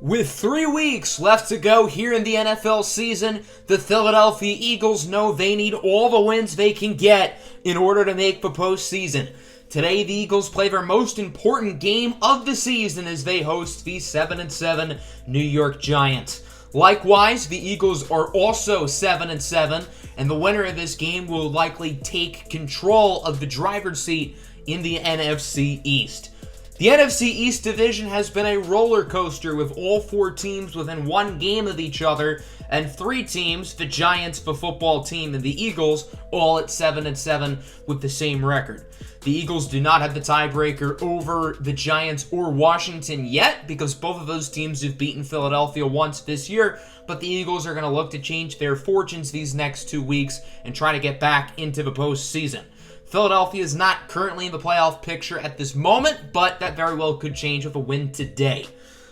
With 3 weeks left to go here in the NFL season, the Philadelphia Eagles know they need all the wins they can get in order to make the postseason. Today, the Eagles play their most important game of the season as they host the 7-7 New York Giants. Likewise, the Eagles are also 7-7, and the winner of this game will likely take control of the driver's seat in the NFC East. The NFC East division has been a roller coaster with all 4 teams within 1 game of each other, and 3 teams, the Giants, the football team, and the Eagles, all at 7-7 with the same record. The Eagles do not have the tiebreaker over the Giants or Washington yet, because both of those teams have beaten Philadelphia once this year, but the Eagles are going to look to change their fortunes these next 2 weeks and try to get back into the postseason. Philadelphia is not currently in the playoff picture at this moment, but that very well could change with a win today.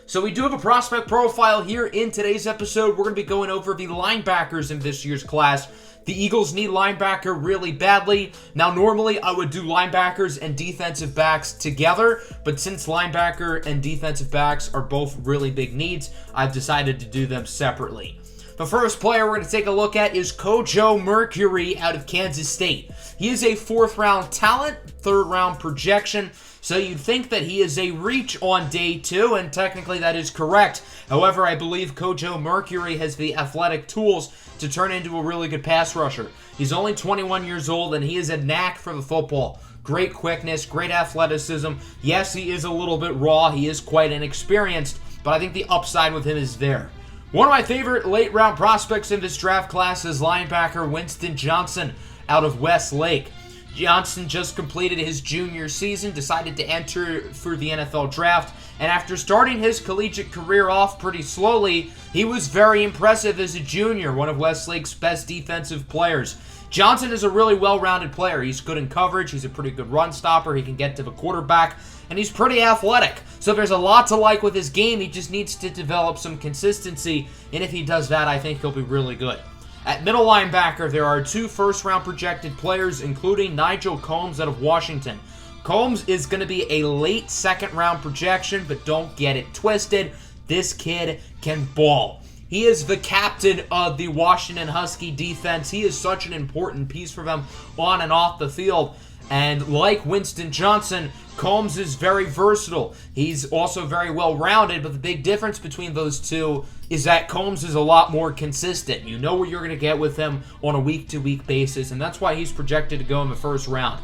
So we do have a prospect profile here in today's episode. We're going to be going over the linebackers in this year's class. The Eagles need linebacker really badly. Now, normally I would do linebackers and defensive backs together, but since linebacker and defensive backs are both really big needs, I've decided to do them separately. The first player we're going to take a look at is Kojo Mercury out of Kansas State. He is a 4th-round talent, 3rd-round projection, so you'd think that he is a reach on day 2, and technically that is correct. However, I believe Kojo Mercury has the athletic tools to turn into a really good pass rusher. He's only 21 years old, and he has a knack for the football. Great quickness, great athleticism. Yes, he is a little bit raw. He is quite inexperienced, but I think the upside with him is there. One of my favorite late-round prospects in this draft class is linebacker Winston Johnson out of Westlake. Johnson just completed his junior season, decided to enter for the NFL draft, and after starting his collegiate career off pretty slowly, he was very impressive as a junior, one of Westlake's best defensive players. Johnson is a really well-rounded player. He's good in coverage, he's a pretty good run stopper, he can get to the quarterback, and he's pretty athletic. So there's a lot to like with his game. He just needs to develop some consistency, and if he does that, I think he'll be really good. At middle linebacker, there are 2 first-round projected players, including Nigel Combs out of Washington. Combs is going to be a late 2nd-round projection, but don't get it twisted. This kid can ball. He is the captain of the Washington Husky defense. He is such an important piece for them on and off the field. And like Winston Johnson, Combs is very versatile. He's also very well-rounded, but the big difference between those two is that Combs is a lot more consistent. You know what you're going to get with him on a week-to-week basis, and that's why he's projected to go in the 1st round.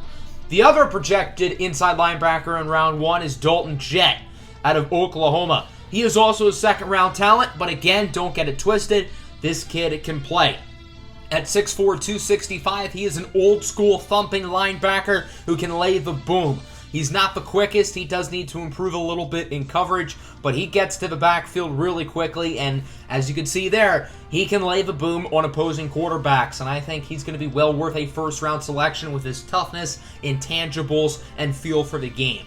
The other projected inside linebacker in round 1 is Dalton Jett out of Oklahoma. He is also a 2nd-round talent, but again, don't get it twisted. This kid can play. At 6'4", 265, he is an old-school thumping linebacker who can lay the boom. He's not the quickest. He does need to improve a little bit in coverage, but he gets to the backfield really quickly, and as you can see there, he can lay the boom on opposing quarterbacks, and I think he's going to be well worth a 1st-round selection with his toughness, intangibles, and feel for the game.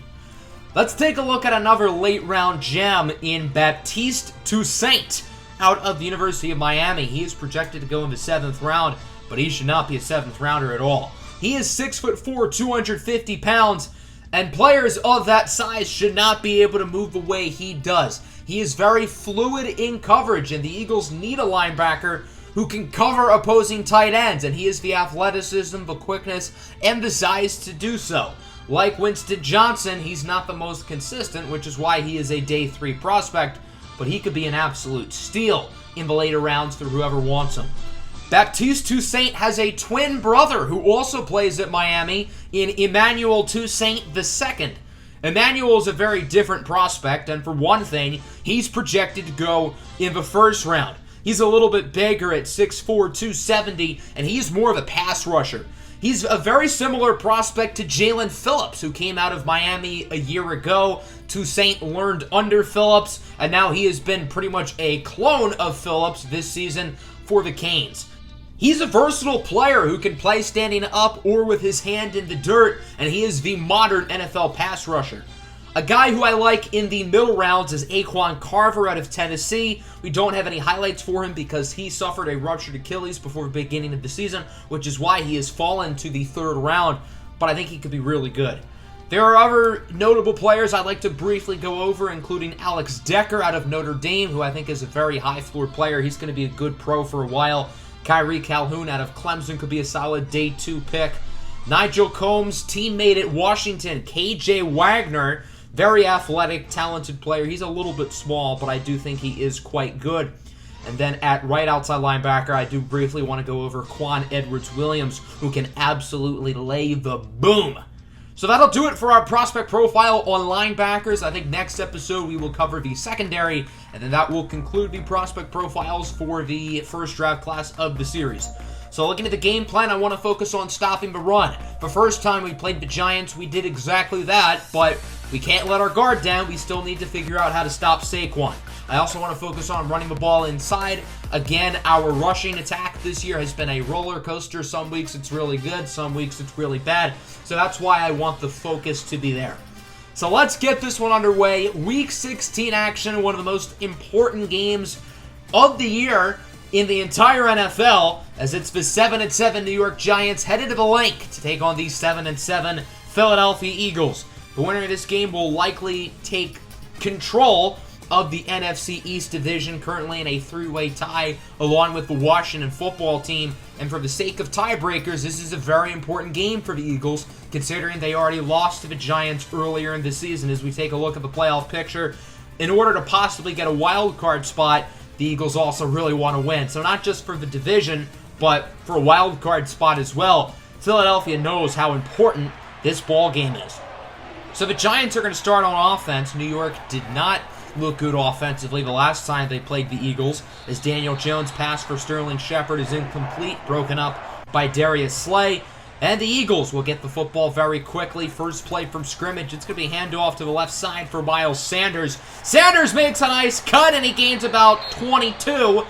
Let's take a look at another late-round gem in Baptiste Toussaint out of the University of Miami. He is projected to go in the 7th round, but he should not be a 7th rounder at all. He is 6'4", 250 pounds, and players of that size should not be able to move the way he does. He is very fluid in coverage, and the Eagles need a linebacker who can cover opposing tight ends, and he has the athleticism, the quickness, and the size to do so. Like Winston Johnson, he's not the most consistent, which is why he is a day 3 prospect, but he could be an absolute steal in the later rounds for whoever wants him. Baptiste Toussaint has a twin brother who also plays at Miami in Emmanuel Toussaint II. Emmanuel is a very different prospect, and for one thing, he's projected to go in the 1st round. He's a little bit bigger at 6'4", 270, and he's more of a pass rusher. He's a very similar prospect to Jalen Phillips, who came out of Miami a year ago. Toussaint learned under Phillips, and now he has been pretty much a clone of Phillips this season for the Canes. He's a versatile player who can play standing up or with his hand in the dirt, and he is the modern NFL pass rusher. A guy who I like in the middle rounds is Aquan Carver out of Tennessee. We don't have any highlights for him because he suffered a ruptured Achilles before the beginning of the season, which is why he has fallen to the 3rd round, but I think he could be really good. There are other notable players I'd like to briefly go over, including Alex Decker out of Notre Dame, who I think is a very high-floor player. He's going to be a good pro for a while. Kyrie Calhoun out of Clemson could be a solid day 2 pick. Nigel Combs' teammate at Washington, KJ Wagner, very athletic, talented player. He's a little bit small, but I do think he is quite good. And then at right outside linebacker, I do briefly want to go over Quan Edwards-Williams, who can absolutely lay the boom. So that'll do it for our prospect profile on linebackers. I think next episode we will cover the secondary, and then that will conclude the prospect profiles for the first draft class of the series. So looking at the game plan, I want to focus on stopping the run. The first time we played the Giants, we did exactly that, but we can't let our guard down. We still need to figure out how to stop Saquon. I also want to focus on running the ball inside. Again, our rushing attack this year has been a roller coaster. Some weeks it's really good, some weeks it's really bad. So that's why I want the focus to be there. So let's get this one underway. Week 16 action, one of the most important games of the year in the entire NFL, as it's the 7-7 New York Giants headed to the lake to take on the 7-7 Philadelphia Eagles. The winner of this game will likely take control of the NFC East division, currently in a 3-way tie along with the Washington football team. And for the sake of tiebreakers, this is a very important game for the Eagles, considering they already lost to the Giants earlier in the season. As we take a look at the playoff picture, in order to possibly get a wild card spot, the Eagles also really want to win. So not just for the division, but for a wild card spot as well. Philadelphia knows how important this ball game is. So the Giants are going to start on offense. New York did not look good offensively the last time they played the Eagles, as Daniel Jones' pass for Sterling Shepard is incomplete, broken up by Darius Slay. And the Eagles will get the football very quickly. First play from scrimmage, it's going to be handoff to the left side for Miles Sanders. Sanders makes a nice cut, and he gains about 22.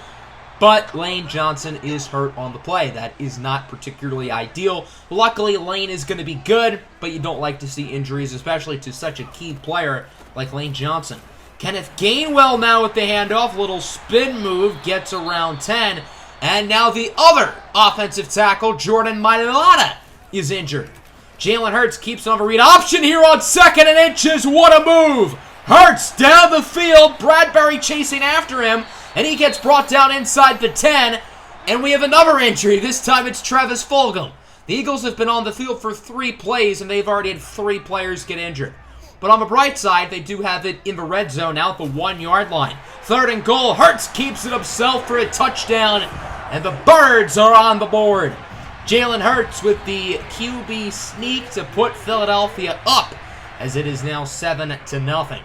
But Lane Johnson is hurt on the play. That is not particularly ideal. Luckily, Lane is going to be good, but you don't like to see injuries, especially to such a key player like Lane Johnson. Kenneth Gainwell now with the handoff. Little spin move, gets around 10. And now the other offensive tackle, Jordan Mailata, is injured. Jalen Hurts keeps on a read option here on 2nd and inches. What a move! Hurts down the field. Bradbury chasing after him. And he gets brought down inside the 10. And we have another injury. This time it's Travis Fulgham. The Eagles have been on the field for 3 plays, and they've already had 3 players get injured. But on the bright side, they do have it in the red zone now at the 1-yard line. 3rd and goal. Hurts keeps it himself for a touchdown. And the Birds are on the board. Jalen Hurts with the QB sneak to put Philadelphia up, as it is now 7-0.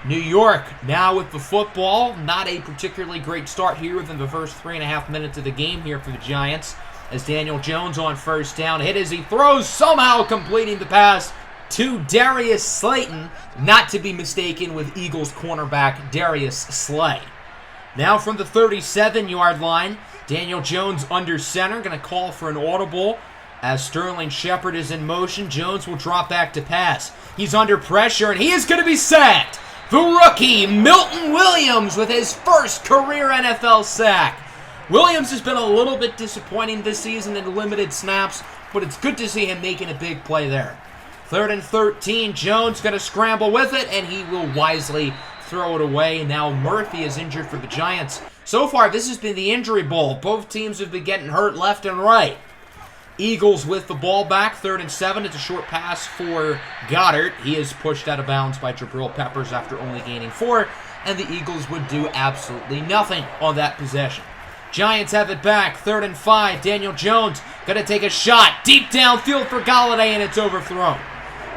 New York now with the football. Not a particularly great start here within the first 3.5 minutes of the game here for the Giants, as Daniel Jones on first down. Hit as he throws, somehow completing the pass to Darius Slayton, not to be mistaken with Eagles cornerback Darius Slay. Now from the 37-yard line, Daniel Jones under center, going to call for an audible as Sterling Shepard is in motion. Jones will drop back to pass. He's under pressure, and he is going to be sacked. The rookie, Milton Williams, with his first career NFL sack. Williams has been a little bit disappointing this season in limited snaps, but it's good to see him making a big play there. 3rd and 13, Jones going to scramble with it, and he will wisely throw it away. Now Murphy is injured for the Giants. So far, this has been the injury bowl. Both teams have been getting hurt left and right. Eagles with the ball back, 3rd and 7. It's a short pass for Goddard. He is pushed out of bounds by Jabril Peppers after only gaining 4, and the Eagles would do absolutely nothing on that possession. Giants have it back, 3rd and 5. Daniel Jones going to take a shot deep downfield for Golladay, and it's overthrown.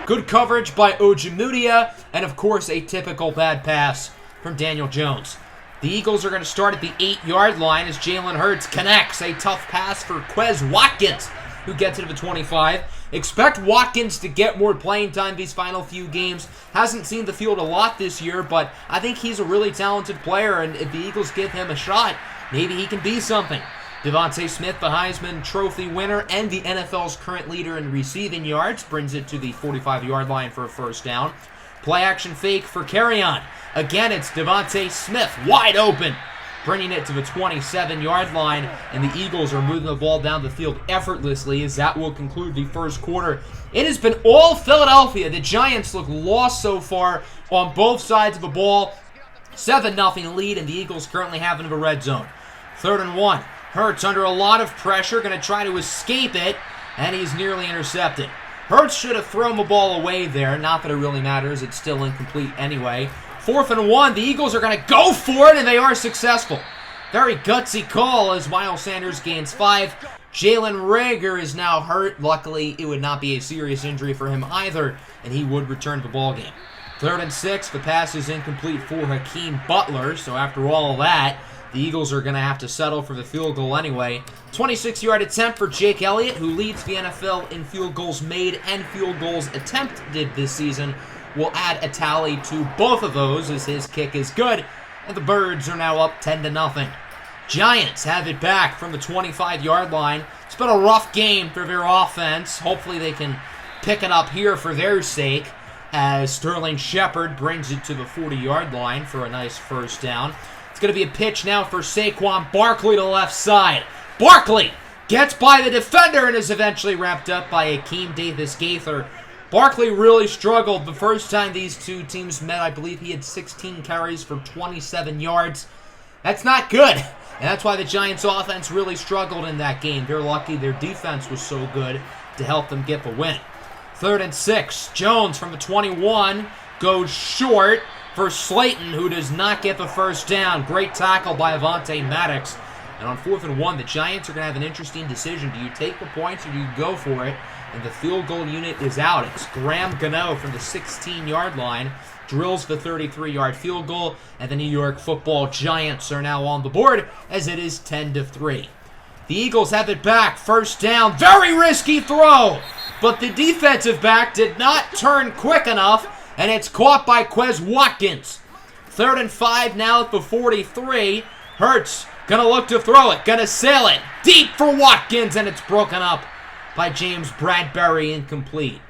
Good coverage by Ojemudia, and of course a typical bad pass from Daniel Jones. The Eagles are going to start at the 8-yard line as Jalen Hurts connects a tough pass for Quez Watkins, who gets it to the 25. Expect Watkins to get more playing time these final few games. Hasn't seen the field a lot this year, but I think he's a really talented player, and if the Eagles give him a shot, maybe he can be something. Devontae Smith, the Heisman Trophy winner and the NFL's current leader in receiving yards, brings it to the 45-yard line for a first down. Play action fake for Kerryon. Again, it's Devontae Smith, wide open. bringing it to the 27-yard line, and the Eagles are moving the ball down the field effortlessly as that will conclude the first quarter. It has been all Philadelphia. The Giants look lost so far on both sides of the ball. 7-0 lead, and the Eagles currently have into the red zone. 3rd and 1. Hurts under a lot of pressure, going to try to escape it, and he's nearly intercepted. Hurts should have thrown the ball away there. Not that it really matters. It's still incomplete anyway. 4th and 1. The Eagles are going to go for it, and they are successful. Very gutsy call as Miles Sanders gains 5. Jalen Reagor is now hurt. Luckily, it would not be a serious injury for him either, and he would return to the ballgame. 3rd and 6. The pass is incomplete for Hakeem Butler, so after all of that, the Eagles are going to have to settle for the field goal anyway. 26-yard attempt for Jake Elliott, who leads the NFL in field goals made and field goals attempted this season. Will add a tally to both of those as his kick is good, and the Birds are now up 10-0. Giants have it back from the 25-yard line. It's been a rough game for their offense. Hopefully they can pick it up here for their sake as Sterling Shepard brings it to the 40-yard line for a nice first down. It's going to be a pitch now for Saquon Barkley to the left side. Barkley gets by the defender and is eventually wrapped up by Akeem Davis-Gaither. Barkley really struggled the first time these two teams met. I believe he had 16 carries for 27 yards. That's not good. And that's why the Giants' offense really struggled in that game. They're lucky their defense was so good to help them get the win. 3rd and 6. Jones from the 21 goes short for Slayton, who does not get the first down. Great tackle by Avonte Maddox. And on 4th and 1, the Giants are going to have an interesting decision. Do you take the points or do you go for it? And the field goal unit is out. It's Graham Gano from the 16-yard line. Drills the 33-yard field goal. And the New York Football Giants are now on the board as it is 10-3. The Eagles have it back. First down. Very risky throw. But the defensive back did not turn quick enough. And it's caught by Quez Watkins. 3rd and 5 now at the 43. Hurts gonna look to throw it. Gonna sail it deep for Watkins. And it's broken up by James Bradbury, incomplete.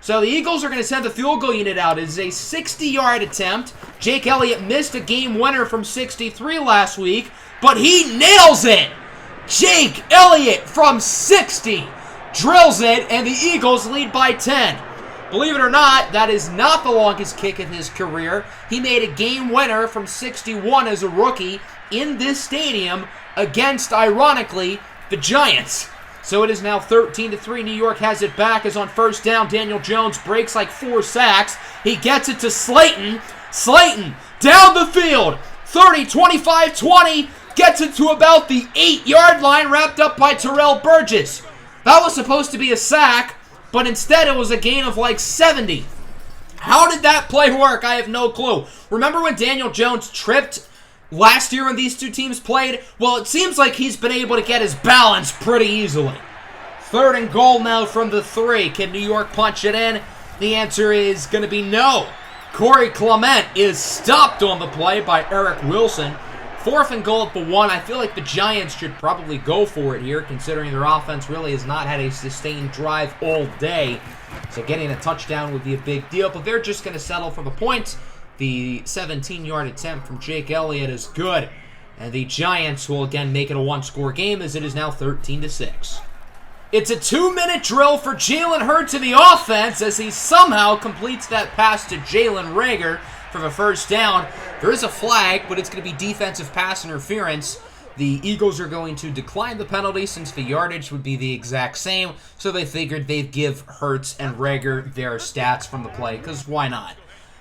So the Eagles are going to send the field goal unit out. It is a 60-yard attempt. Jake Elliott missed a game winner from 63 last week, but he nails it. Jake Elliott from 60 drills it, and the Eagles lead by 10. Believe it or not, that is not the longest kick in his career. He made a game winner from 61 as a rookie in this stadium against, ironically, the Giants. So it is now 13-3. New York has it back as on first down. Daniel Jones breaks like 4 sacks. He gets it to Slayton. Slayton down the field. 30, 25, 20. Gets it to about the 8-yard line, wrapped up by Terrell Burgess. That was supposed to be a sack, but instead it was a gain of like 70. How did that play work? I have no clue. Remember when Daniel Jones tripped last year when these two teams played? Well, it seems like he's been able to get his balance pretty easily. 3rd and goal now from the 3. Can New York punch it in? The answer is going to be no. Corey Clement is stopped on the play by Eric Wilson. 4th and goal at the 1. I feel like the Giants should probably go for it here, considering their offense really has not had a sustained drive all day. So getting a touchdown would be a big deal, but they're just going to settle for the points. The 17-yard attempt from Jake Elliott is good. And the Giants will again make it a one-score game as it is now 13-6. It's a 2-minute drill for Jalen Hurts in the offense as he somehow completes that pass to Jalen Reagor for the first down. There is a flag, but it's going to be defensive pass interference. The Eagles are going to decline the penalty since the yardage would be the exact same, so they figured they'd give Hurts and Reagor their stats from the play, because why not?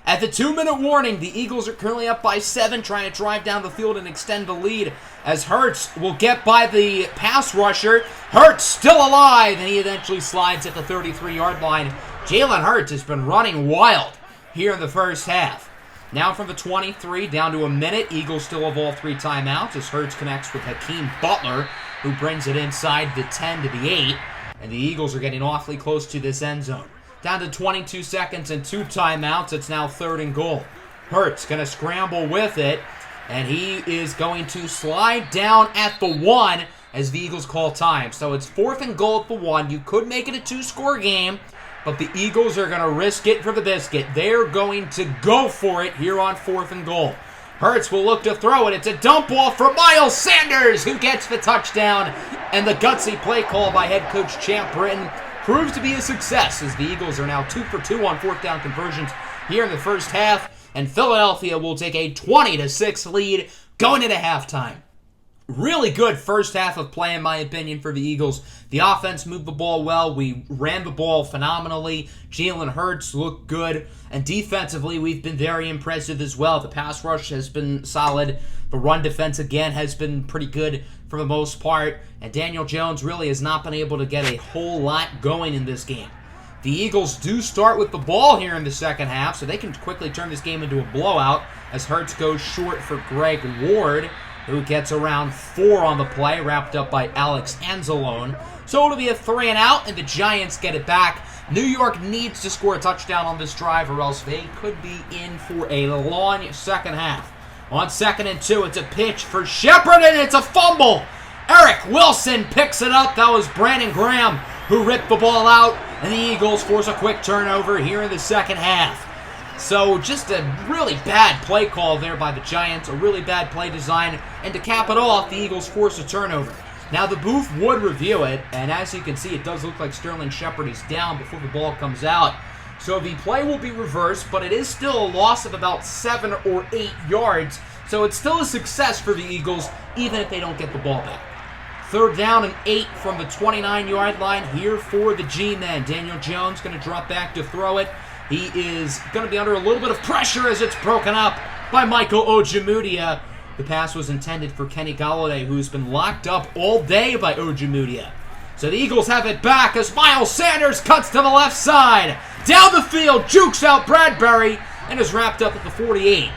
At the 2-minute warning, the Eagles are currently up by 7, trying to drive down the field and extend the lead as Hurts will get by the pass rusher. Hurts still alive, and he eventually slides at the 33-yard line. Jalen Hurts has been running wild here in the first half. Now from the 23 down to a minute. Eagles still have all 3 timeouts as Hurts connects with Hakeem Butler, who brings it inside the 10 to the 8. And the Eagles are getting awfully close to this end zone. Down to 22 seconds and 2 timeouts. It's now 3rd and goal. Hurts going to scramble with it, and he is going to slide down at the 1 as the Eagles call time. So it's 4th and goal at the 1. You could make it a 2-score game, but the Eagles are going to risk it for the biscuit. They're going to go for it here on 4th and goal. Hurts will look to throw it. It's a dump ball for Miles Sanders, who gets the touchdown. And the gutsy play call by head coach Champ Britton proves to be a success, as the Eagles are now 2 for 2 on fourth down conversions here in the first half. And Philadelphia will take a 20-6 lead going into halftime. Really good first half of play, in my opinion, for the Eagles. The offense moved the ball well. We ran the ball phenomenally. Jalen Hurts looked good. And defensively, we've been very impressive as well. The pass rush has been solid. The run defense, again, has been pretty good for the most part. And Daniel Jones really has not been able to get a whole lot going in this game. The Eagles do start with the ball here in the second half, so they can quickly turn this game into a blowout as Hurts goes short for Greg Ward, who gets around 4 on the play, wrapped up by Alex Anzalone. So it'll be a 3-and-out, and the Giants get it back. New York needs to score a touchdown on this drive, or else they could be in for a long second half. On 2nd and 2, it's a pitch for Shepard, and it's a fumble. Eric Wilson picks it up. That was Brandon Graham who ripped the ball out, and the Eagles force a quick turnover here in the second half. So just a really bad play call there by the Giants, a really bad play design, and to cap it off, the Eagles force a turnover. Now the booth would review it, and as you can see, it does look like Sterling Shepard is down before the ball comes out. So the play will be reversed, but it is still a loss of about 7 or 8 yards, so it's still a success for the Eagles, even if they don't get the ball back. 3rd down and 8 from the 29-yard line here for the G-men. Daniel Jones going to drop back to throw it. He is going to be under a little bit of pressure as it's broken up by Michael Ojemudia. The pass was intended for Kenny Golladay, who's been locked up all day by Ojemudia. So the Eagles have it back as Miles Sanders cuts to the left side. Down the field, jukes out Bradbury, and is wrapped up at the 48.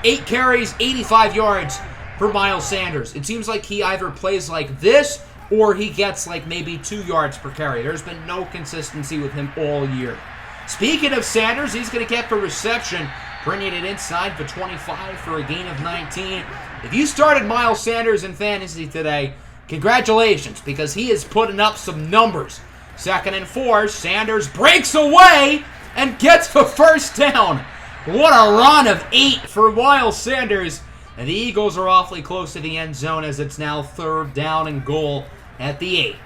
8 carries, 85 yards for Miles Sanders. It seems like he either plays like this or he gets like maybe 2 yards per carry. There's been no consistency with him all year. Speaking of Sanders, he's going to get the reception, bringing it inside the 25 for a gain of 19. If you started Miles Sanders in fantasy today, congratulations, because he is putting up some numbers. 2nd and 4, Sanders breaks away and gets the first down. What a run of 8 for Miles Sanders. And the Eagles are awfully close to the end zone as it's now 3rd down and goal at the 8.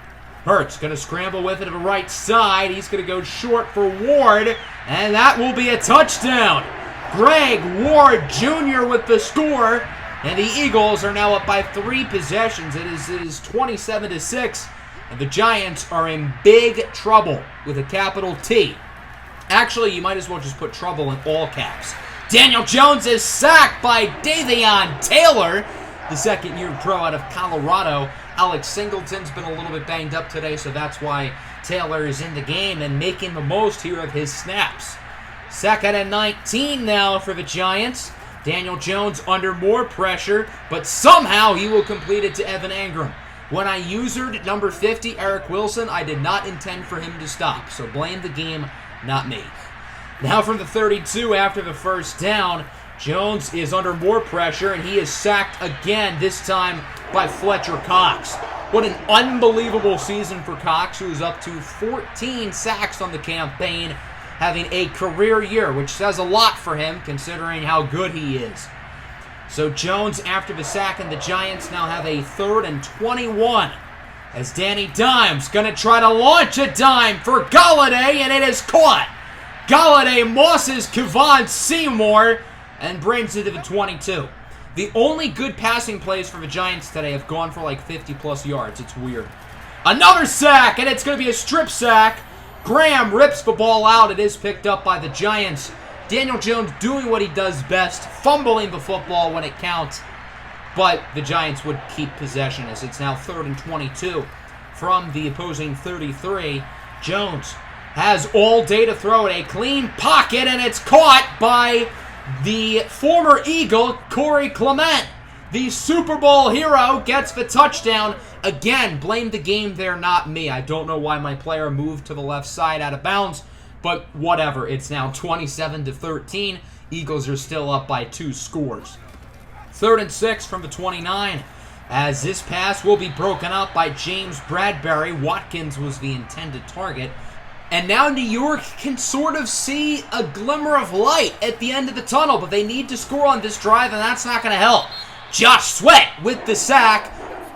Hurts going to scramble with it to the right side. He's going to go short for Ward, and that will be a touchdown. Greg Ward Jr. with the score, and the Eagles are now up by 3 possessions. It is 27-6, and the Giants are in big trouble with a capital T. Actually, you might as well just put trouble in all caps. Daniel Jones is sacked by Davion Taylor, the second-year pro out of Colorado. Alex Singleton's been a little bit banged up today, so that's why Taylor is in the game and making the most here of his snaps. 2nd and 19 now for the Giants. Daniel Jones under more pressure, but somehow he will complete it to Evan Engram. When I usered number 50, Eric Wilson, I did not intend for him to stop, so blame the game, not me. Now from the 32 after the first down, Jones is under more pressure, and he is sacked again, this time by Fletcher Cox. What an unbelievable season for Cox, who is up to 14 sacks on the campaign, having a career year, which says a lot for him considering how good he is. So Jones after the sack, and the Giants now have a 3rd and 21 as Danny Dimes going to try to launch a dime for Golladay, and it is caught. Golladay mosses Kevon Seymour and brings it to the 22. The only good passing plays for the Giants today have gone for like 50-plus yards. It's weird. Another sack, and it's going to be a strip sack. Graham rips the ball out. It is picked up by the Giants. Daniel Jones doing what he does best, fumbling the football when it counts. But the Giants would keep possession as it's now 3rd and 22 from the opposing 33. Jones has all day to throw it. A clean pocket, and it's caught by the former Eagle, Corey Clement. The Super Bowl hero gets the touchdown. Again, blame the game there, not me. I don't know why my player moved to the left side out of bounds, but whatever. It's now 27-13. Eagles are still up by 2 scores. 3rd and 6 from the 29. As this pass will be broken up by James Bradbury. Watkins was the intended target. And now New York can sort of see a glimmer of light at the end of the tunnel, but they need to score on this drive, and that's not going to help. Josh Sweat with the sack,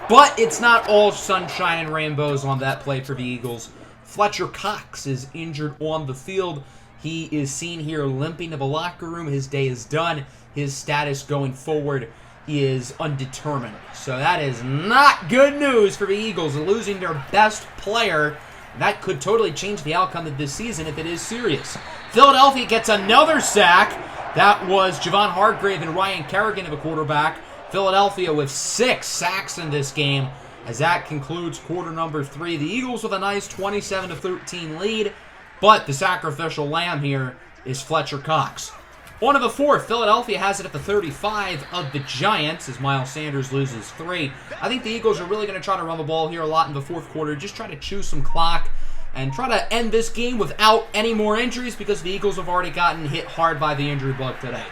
but it's not all sunshine and rainbows on that play for the Eagles. Fletcher Cox is injured on the field. He is seen here limping to the locker room. His day is done. His status going forward is undetermined. So that is not good news for the Eagles, losing their best player. That could totally change the outcome of this season if it is serious. Philadelphia gets another sack. That was Javon Hargrave and Ryan Kerrigan of a quarterback. Philadelphia with 6 sacks in this game. As that concludes quarter number 3, the Eagles with a nice 27-13 lead. But the sacrificial lamb here is Fletcher Cox. On to the 4th, Philadelphia has it at the 35 of the Giants as Miles Sanders loses 3. I think the Eagles are really going to try to run the ball here a lot in the 4th quarter. Just try to chew some clock and try to end this game without any more injuries because the Eagles have already gotten hit hard by the injury bug today.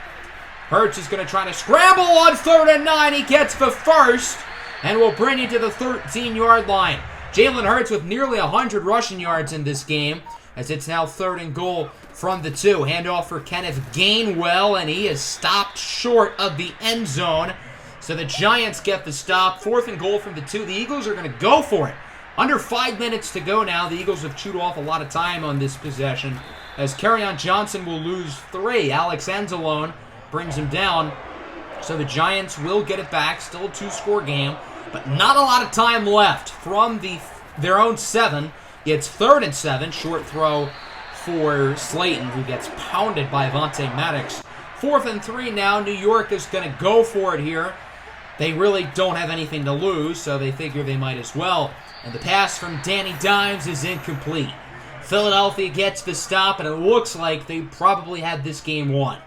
Hurts is going to try to scramble on 3rd and 9. He gets the first and will bring it to the 13-yard line. Jalen Hurts with nearly 100 rushing yards in this game as it's now 3rd and goal from the 2. Handoff for Kenneth Gainwell, and he is stopped short of the end zone. So the Giants get the stop. 4th and goal from the 2. The Eagles are going to go for it. Under 5 minutes to go now. The Eagles have chewed off a lot of time on this possession as Kerryon Johnson will lose 3. Alex Anzalone brings him down. So the Giants will get it back. Still a 2-score game, but not a lot of time left from their own 7. It's 3rd and 7. Short throw for Slayton, who gets pounded by Avonte Maddox. 4th and 3 now. New York is going to go for it here. They really don't have anything to lose, so they figure they might as well. And the pass from Danny Dimes is incomplete. Philadelphia gets the stop, and it looks like they probably had this game won.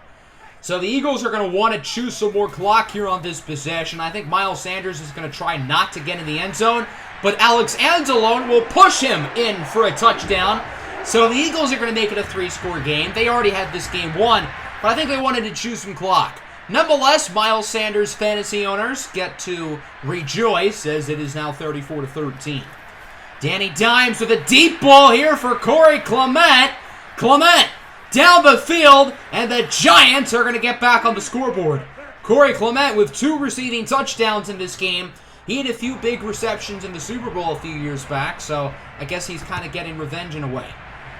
So the Eagles are going to want to chew some more clock here on this possession. I think Miles Sanders is going to try not to get in the end zone, but Alex Anzalone will push him in for a touchdown. So the Eagles are going to make it a 3-score game. They already had this game won, but I think they wanted to chew some clock. Nonetheless, Miles Sanders fantasy owners get to rejoice as it is now 34-13. Danny Dimes with a deep ball here for Corey Clement. Clement down the field, and the Giants are going to get back on the scoreboard. Corey Clement with 2 receiving touchdowns in this game. He had a few big receptions in the Super Bowl a few years back, so I guess he's kind of getting revenge in a way.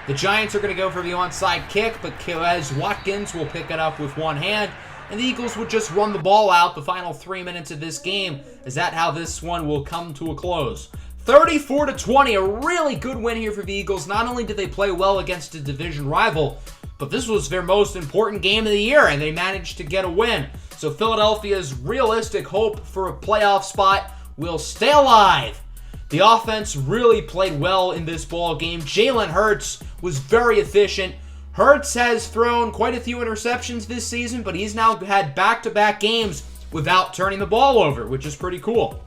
The Giants are going to go for the onside kick, but Quez Watkins will pick it up with one hand, and the Eagles would just run the ball out the final 3 minutes of this game. Is that how this one will come to a close? 34-20, a really good win here for the Eagles. Not only did they play well against a division rival, but this was their most important game of the year, and they managed to get a win. So Philadelphia's realistic hope for a playoff spot will stay alive. The offense really played well in this ball game. Jalen Hurts was very efficient. Hurts has thrown quite a few interceptions this season, but he's now had back-to-back games without turning the ball over, which is pretty cool.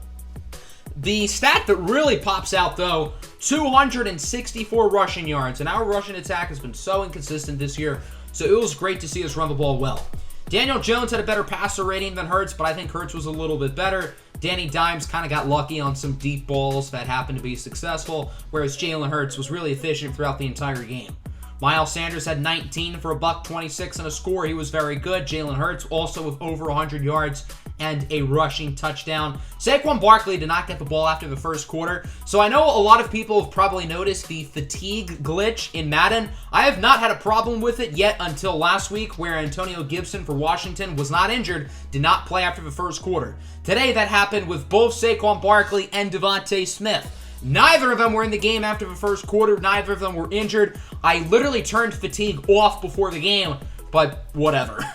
The stat that really pops out, though, 264 rushing yards, and our rushing attack has been so inconsistent this year, so it was great to see us run the ball well. Daniel Jones had a better passer rating than Hurts, but I think Hurts was a little bit better. Danny Dimes kind of got lucky on some deep balls that happened to be successful, whereas Jalen Hurts was really efficient throughout the entire game. Miles Sanders had 19 for a $126 and a score. He was very good. Jalen Hurts also with over 100 yards and a rushing touchdown. Saquon Barkley did not get the ball after the first quarter, so I know a lot of people have probably noticed the fatigue glitch in Madden. I have not had a problem with it yet until last week, where Antonio Gibson for Washington was not injured, did not play after the first quarter. Today that happened with both Saquon Barkley and Devontae Smith. Neither of them were in the game after the first quarter. Neither of them were injured. I literally turned fatigue off before the game, but whatever.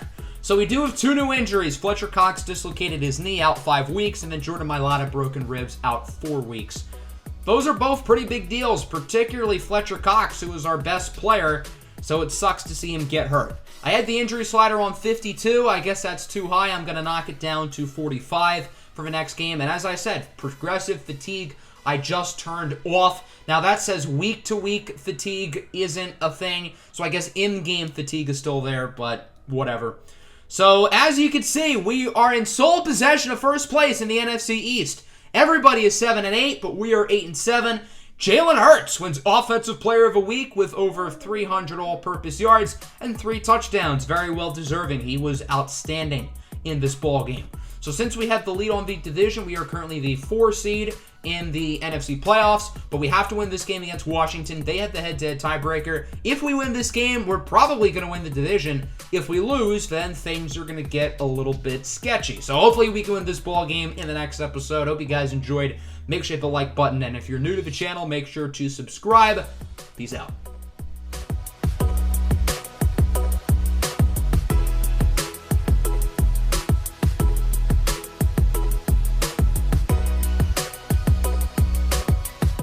So we do have 2 new injuries. Fletcher Cox dislocated his knee, out 5 weeks, and then Jordan Mailata broken ribs, out 4 weeks. Those are both pretty big deals, particularly Fletcher Cox, who is our best player, so it sucks to see him get hurt. I had the injury slider on 52. I guess that's too high. I'm going to knock it down to 45 for the next game. And as I said, progressive fatigue I just turned off. Now that says week-to-week fatigue isn't a thing, so I guess in-game fatigue is still there, but whatever. So as you can see, we are in sole possession of first place in the NFC East. Everybody is 7-8, but we are 8-7. Jalen Hurts wins Offensive Player of the Week with over 300 all-purpose yards and 3 touchdowns. Very well deserving. He was outstanding in this ball game. So since we have the lead on the division, we are currently the 4 seed in the NFC playoffs, but we have to win this game against Washington. They have the head-to-head tiebreaker. If we win this game, we're probably going to win the division. If we lose, then things are going to get a little bit sketchy. So hopefully we can win this ball game in the next episode. Hope you guys enjoyed. Make sure you hit the like button, and if you're new to the channel, make sure to subscribe. Peace out.